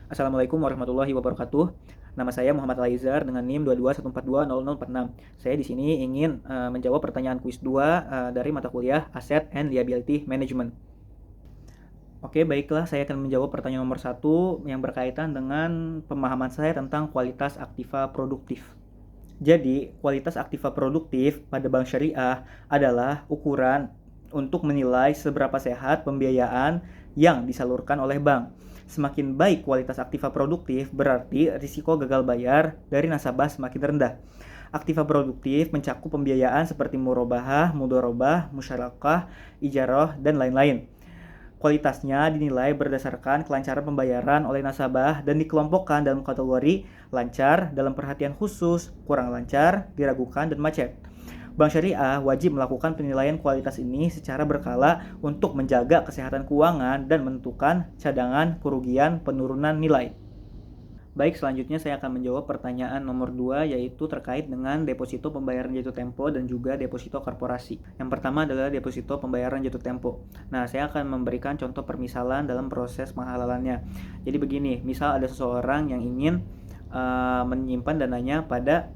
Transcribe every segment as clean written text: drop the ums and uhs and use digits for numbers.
Assalamualaikum warahmatullahi wabarakatuh. Nama saya Muhammad Laizar dengan NIM 221420046. Saya di sini ingin menjawab pertanyaan kuis 2 dari mata kuliah Asset and Liability Management. Oke, baiklah, saya akan menjawab pertanyaan nomor 1 yang berkaitan dengan pemahaman saya tentang kualitas aktiva produktif. Jadi, kualitas aktiva produktif pada bank syariah adalah ukuran untuk menilai seberapa sehat pembiayaan yang disalurkan oleh bank. Semakin baik kualitas aktiva produktif, berarti risiko gagal bayar dari nasabah semakin rendah. Aktiva produktif mencakup pembiayaan seperti murabahah, mudharabah, musyarakah, ijarah, dan lain-lain. Kualitasnya dinilai berdasarkan kelancaran pembayaran oleh nasabah dan dikelompokkan dalam kategori lancar, dalam perhatian khusus, kurang lancar, diragukan, dan macet. Bank Syariah wajib melakukan penilaian kualitas ini secara berkala untuk menjaga kesehatan keuangan dan menentukan cadangan kerugian penurunan nilai. Baik, selanjutnya saya akan menjawab pertanyaan nomor 2, yaitu terkait dengan deposito pembayaran jatuh tempo dan juga deposito korporasi. Yang pertama adalah deposito pembayaran jatuh tempo. Nah, saya akan memberikan contoh permisalan dalam proses penghalalannya. Jadi begini, misal ada seseorang yang ingin menyimpan dananya pada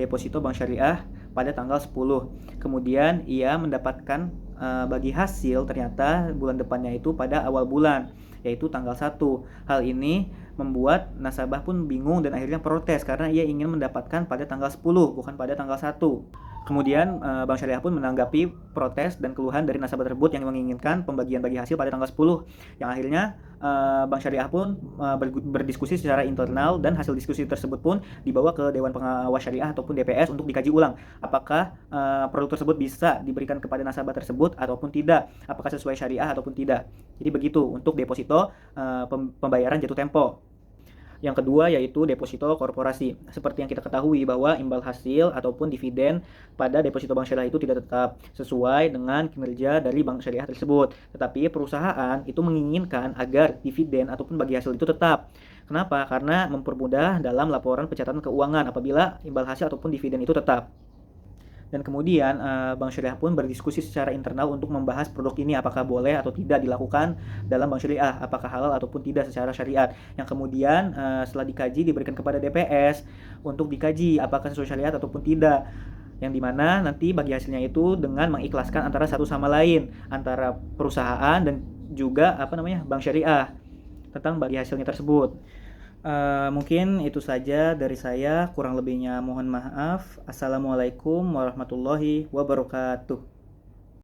deposito bank syariah pada tanggal 10. Kemudian ia mendapatkan bagi hasil ternyata bulan depannya itu pada awal bulan, yaitu tanggal 1. Hal ini membuat nasabah pun bingung dan akhirnya protes karena ia ingin mendapatkan pada tanggal 10 bukan pada tanggal 1. Kemudian Bank Syariah pun menanggapi protes dan keluhan dari nasabah tersebut yang menginginkan pembagian bagi hasil pada tanggal 10. Yang akhirnya Bank Syariah pun berdiskusi secara internal dan hasil diskusi tersebut pun dibawa ke Dewan Pengawas Syariah ataupun DPS untuk dikaji ulang. Apakah produk tersebut bisa diberikan kepada nasabah tersebut ataupun tidak? Apakah sesuai syariah ataupun tidak? Jadi begitu untuk deposito pembayaran jatuh tempo. Yang kedua yaitu deposito korporasi. Seperti yang kita ketahui bahwa imbal hasil ataupun dividen pada deposito bank syariah itu tidak tetap sesuai dengan kinerja dari bank syariah tersebut. Tetapi perusahaan itu menginginkan agar dividen ataupun bagi hasil itu tetap. Kenapa? Karena mempermudah dalam laporan pencatatan keuangan apabila imbal hasil ataupun dividen itu tetap. Dan kemudian Bank Syariah pun berdiskusi secara internal untuk membahas produk ini apakah boleh atau tidak dilakukan dalam Bank Syariah, apakah halal ataupun tidak secara syariat. Yang kemudian setelah dikaji diberikan kepada DPS untuk dikaji apakah sesuai syariat ataupun tidak. Yang dimana nanti bagi hasilnya itu dengan mengikhlaskan antara satu sama lain, antara perusahaan dan juga Bank Syariah tentang bagi hasilnya tersebut. Mungkin itu saja dari saya, kurang lebihnya mohon maaf. Assalamualaikum warahmatullahi wabarakatuh.